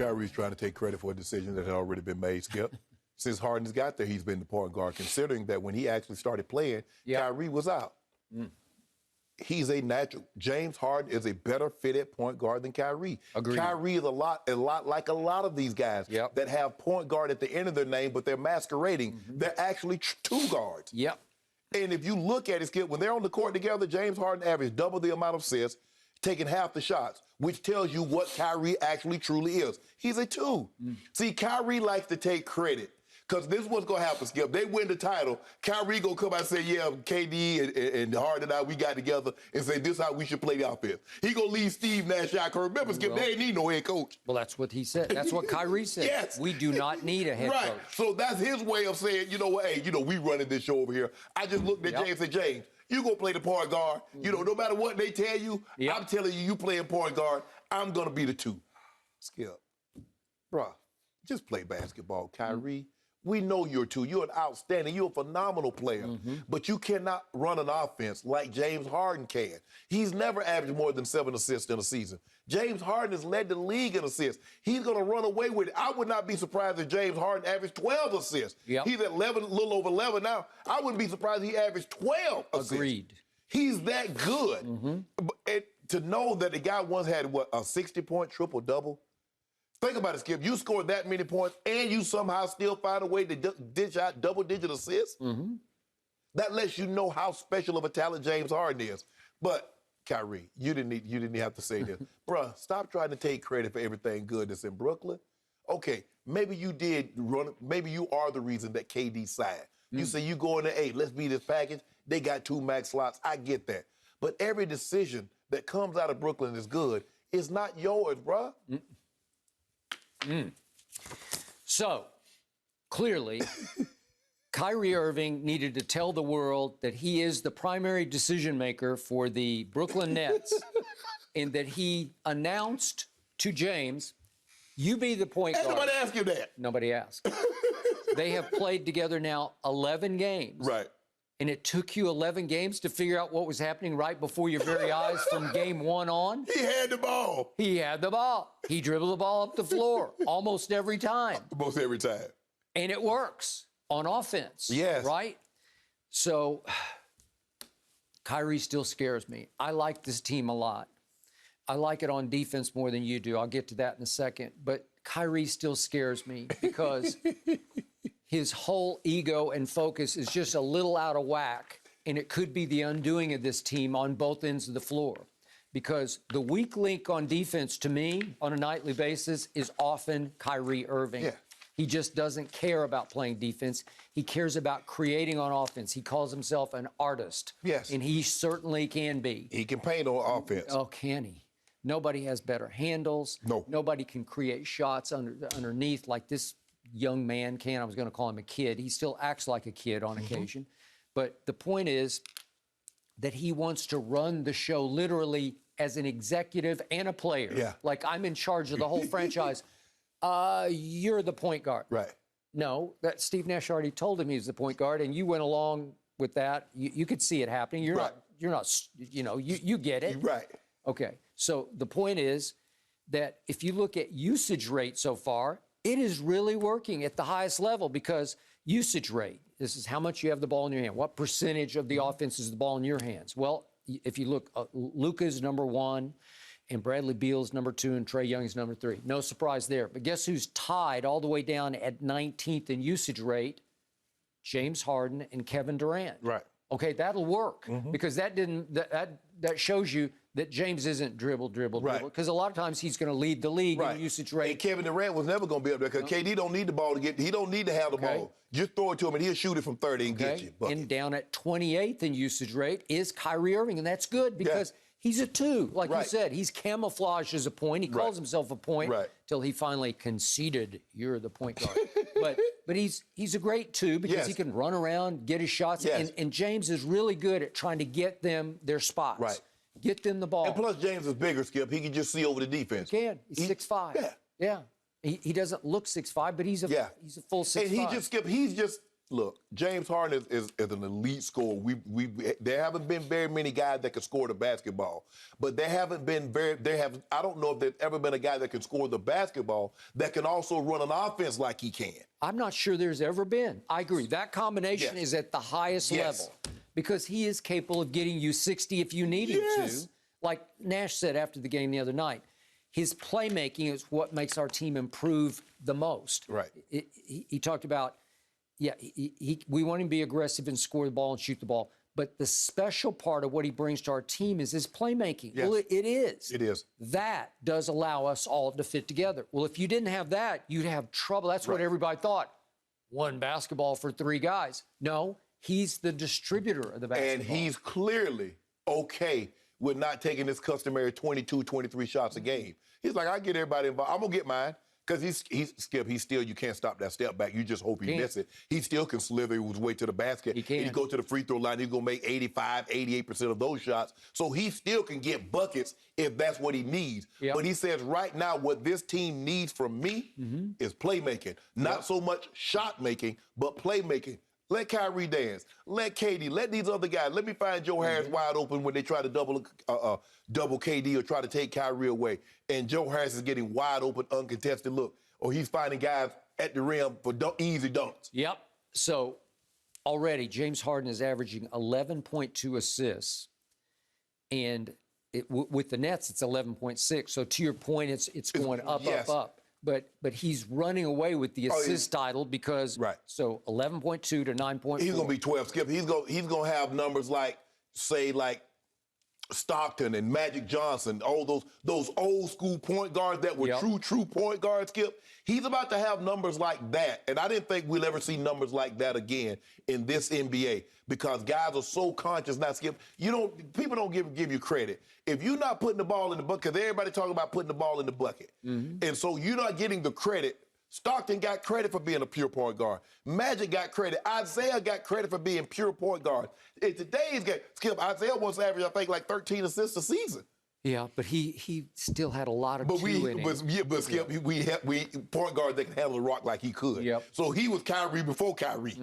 Kyrie's trying to take credit for a decision that had already been made, Skip. Since Harden's got there, he's been the point guard, considering that when he actually started playing, Kyrie was out. He's a natural. James Harden is a better fitted point guard than Kyrie. Agreed. Kyrie is a lot like a lot of these guys that have point guard at the end of their name, but they're masquerading. They're actually two guards. Yep. And if you look at it, Skip, when they're on the court together, James Harden averaged double the amount of assists, taking half the shots, which tells you what Kyrie actually truly is. He's a two. See, Kyrie likes to take credit. Because this is what's going to happen, Skip. They win the title. Kyrie going to come out and say, yeah, KD and Harden and I, we got together and say, this is how we should play the offense. He going to leave Steve Nash out. Because remember, Skip, they ain't need no head coach. Well, that's what he said. That's what Kyrie said. Yes. We do not need a head coach. So that's his way of saying, you know what, hey, we running this show over here. I just looked at James and said, James, you going to play the point guard. No matter what they tell you, I'm telling you playing point guard. I'm going to be the two. Skip, bruh, just play basketball, Kyrie. We know you're two. You're an outstanding, you're a phenomenal player, but you cannot run an offense like James Harden can. He's never averaged more than 7 assists in a season. James Harden has led the league in assists. He's going to run away with it. I would not be surprised if James Harden averaged 12 assists. He's at 11, a little over 11 now. I wouldn't be surprised if he averaged 12 assists. Agreed. He's that good. And to know that the guy once had, a 60-point triple-double? Think about it, Skip. You scored that many points, and you somehow still find a way to dish out double-digit assists? That lets you know how special of a talent James Harden is. But, Kyrie, you didn't have to say this. Bruh, stop trying to take credit for everything good that's in Brooklyn. Okay, maybe you did run, maybe you are the reason that KD signed. You say you go in there, hey, let's beat this package. They got 2 max slots. I get that. But every decision that comes out of Brooklyn is good. It's not yours, bruh. So, clearly, Kyrie Irving needed to tell the world that he is the primary decision maker for the Brooklyn Nets and that he announced to James, you be the point guard. Nobody asked you that. Nobody asked. They have played together now 11 games. Right. And it took you 11 games to figure out what was happening right before your very eyes from game 1 on? He had the ball. He had the ball. He dribbled the ball up the floor almost every time. Almost every time. And it works on offense. Yes. Right? So, Kyrie still scares me. I like this team a lot. I like it on defense more than you do. I'll get to that in a second. But Kyrie still scares me because his whole ego and focus is just a little out of whack, and it could be the undoing of this team on both ends of the floor. Because the weak link on defense, to me, on a nightly basis, is often Kyrie Irving. Yeah. He just doesn't care about playing defense. He cares about creating on offense. He calls himself an artist. Yes. And he certainly can be. He can paint on offense. Oh, can he? Nobody has better handles. No. Nobody can create shots underneath like this young man can. I was going to call him a kid. He still acts like a kid on occasion. But the point is that he wants to run the show literally as an executive and a player. Yeah. Like, I'm in charge of the whole franchise. You're the point guard. Right. No, that Steve Nash already told him he was the point guard, and you went along with that. You could see it happening. You're not, you get it. Right. Okay. So the point is that if you look at usage rate so far, it is really working at the highest level because usage rate, this is how much you have the ball in your hand. What percentage of the offense is the ball in your hands? Well, if you look, Luka's number 1, and Bradley Beal's number 2, and Trae Young's number 3. No surprise there. But guess who's tied all the way down at 19th in usage rate? James Harden and Kevin Durant. Right. Okay, that'll work because that shows you that James isn't dribble. Because a lot of times he's going to lead the league in usage rate. And Kevin Durant was never going to be up there because KD don't need the ball to get. He don't need to have the ball. Just throw it to him and he'll shoot it from 30 and get you. And down at 28th in usage rate is Kyrie Irving, and that's good because he's a 2, like you said. He's camouflaged as a point. He calls himself a point till he finally conceded, you're the point guard. But he's a great 2 because he can run around, get his shots. And James is really good at trying to get them their spots. Right. Get them the ball. And plus, James is bigger, Skip. He can just see over the defense. He can. He's 6'5". Yeah. He doesn't look 6'5", but he's a full 6'5". And he just, Skip, he's just Look, James Harden is an elite scorer. There haven't been very many guys that can score the basketball, but there haven't been I don't know if there's ever been a guy that can score the basketball that can also run an offense like he can. I'm not sure there's ever been. I agree. That combination is at the highest level because he is capable of getting you 60 if you need him to. Like Nash said after the game the other night, his playmaking is what makes our team improve the most. Right. He talked about, we want him to be aggressive and score the ball and shoot the ball. But the special part of what he brings to our team is his playmaking. Yes. Well, it is. It is. That does allow us all to fit together. Well, if you didn't have that, you'd have trouble. That's what everybody thought. One basketball for three guys. No, he's the distributor of the basketball. And he's clearly okay with not taking his customary 22, 23 shots a game. He's like, I get everybody involved. I'm going to get mine. Because he's still, you can't stop that step back. You just hope he misses it. He still can slither his way to the basket. He can. And he go to the free throw line, he's going to make 85, 88% of those shots. So he still can get buckets if that's what he needs. Yep. But he says right now what this team needs from me is playmaking. Not so much shot making, but playmaking. Let Kyrie dance. Let KD. Let these other guys. Let me find Joe Harris wide open when they try to double KD or try to take Kyrie away. And Joe Harris is getting wide open, uncontested look. Or he's finding guys at the rim for easy dunks. Yep. So already James Harden is averaging 11.2 assists. And with the Nets, it's 11.6. So to your point, it's going up, up. But he's running away with the assist title because so 11.2 to 9.4. He's gonna be 12. Skip. He's gonna have numbers like Stockton and Magic Johnson, all those old school point guards that were true point guards. Skip. He's about to have numbers like that, and I didn't think we'll ever see numbers like that again in this NBA because guys are so conscious now. Skip. People don't give you credit. If you're not putting the ball in the bucket, because everybody talking about putting the ball in the bucket. And so you're not getting the credit. Stockton got credit for being a pure point guard. Magic got credit. Isaiah got credit for being pure point guard. In today's game, Skip, Isaiah once averaged, I think, like 13 assists a season. Yeah, but he still had a lot of in him. But Skip, we point guard that can handle the rock like he could. Yep. So he was Kyrie before Kyrie.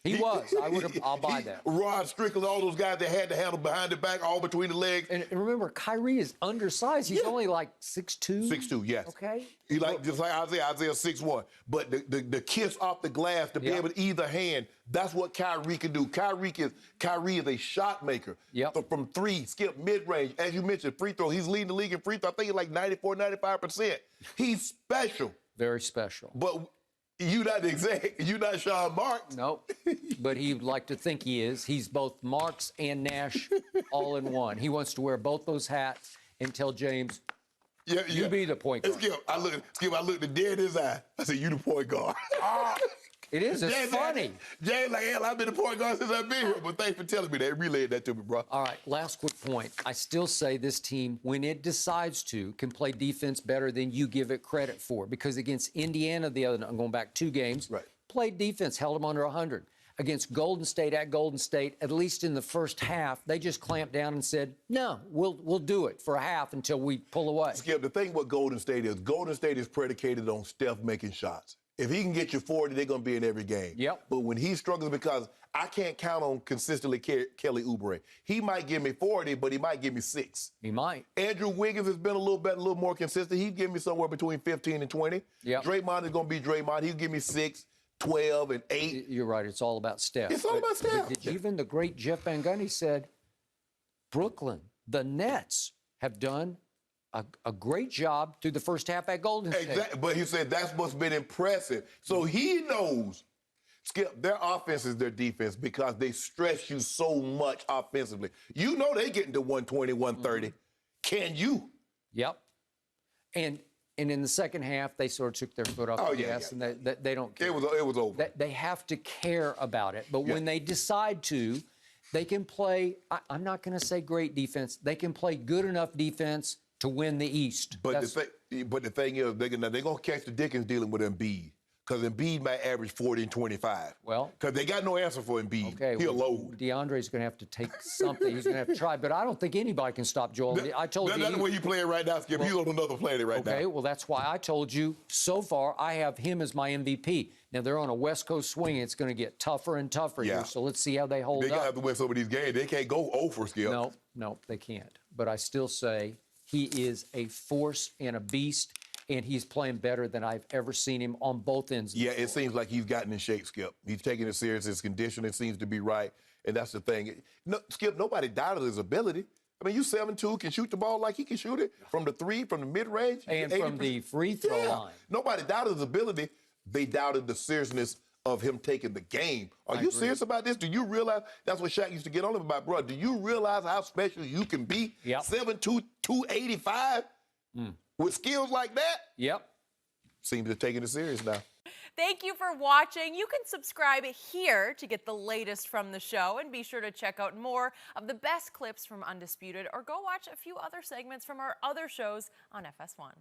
He was. I'll buy that. Rod Strickland, all those guys that had to handle behind the back, all between the legs. And remember, Kyrie is undersized. He's only like 6'2". 6'2", yes. Okay. He just like Isaiah 6'1". But the kiss off the glass to be able to either hand, that's what Kyrie can do. Kyrie is a shot maker. Yep. So from three, Skip, mid-range. As you mentioned, free throw. He's leading the league in free throw. I think it's like 94, 95%. He's special. Very special. But you not Sean Marks. Nope. But he'd like to think he is. He's both Marks and Nash all in one. He wants to wear both those hats and tell James, you be the point guard. Skip, I looked at dead in his eye. I said, you the point guard. It is. It's funny. James like, hell, I've been the point guard since I've been here. But thanks for telling me that. Relayed that to me, bro. All right, last quick point. I still say this team, when it decides to, can play defense better than you give it credit for. Because against Indiana the other night, I'm going back 2 games, played defense, held them under 100. Against Golden State at Golden State, at least in the first half, they just clamped down and said, no, we'll do it for a half until we pull away. Skip, the thing with Golden State is predicated on Steph making shots. If he can get you 40, they're going to be in every game. Yep. But when he struggles, because I can't count on consistently Kelly Oubre. He might give me 40, but he might give me 6. He might. Andrew Wiggins has been a little better, a little more consistent. He'd give me somewhere between 15 and 20. Yep. Draymond is going to be Draymond. He'll give me 6, 12, and 8. You're right. It's all about Steph. It's all about Steph. But even the great Jeff Van Gundy said, Brooklyn, the Nets have done a great job through the first half at Golden State. Exactly. But he said that's what's been impressive. So he knows, Skip, their offense is their defense because they stress you so much offensively. You know they getting to 120, 130. Can you? Yep. And in the second half, they sort of took their foot off the gas, and they don't care. It was over. They have to care about it. But when they decide to, they can play, I'm not going to say great defense, they can play good enough defense to win the East. But the thing is, they're going to catch the Dickens dealing with Embiid. because Embiid might average 40 and 25. Well, because they got no answer for Embiid. okay, He'll well, load. DeAndre's going to have to take something. He's going to have to try. But I don't think anybody can stop Joel. I told you. That's the way you playing right now, Skip. He's on another planet right now. Okay, well, that's why I told you so far I have him as my MVP. Now, they're on a West Coast swing. It's going to get tougher and tougher here. So let's see how they hold They up. got to have to win some of these games. They can't go over, Skip. No, they can't. But I still say he is a force and a beast, and he's playing better than I've ever seen him on both ends. Yeah, it seems like he's gotten in shape, Skip. He's taking it serious. His conditioning seems to be right, and that's the thing. No, Skip, nobody doubted his ability. I mean, you 7'2", can shoot the ball like he can shoot it from the three, from the mid-range. And from the free throw line. Nobody doubted his ability. They doubted the seriousness of him taking the game. Are you serious about this? Do you realize, that's what Shaq used to get on him about, bro, do you realize how special you can be? 7'2", 285? With skills like that? Yep. Seems to be taking it serious now. Thank you for watching. You can subscribe here to get the latest from the show, and be sure to check out more of the best clips from Undisputed, or go watch a few other segments from our other shows on FS1.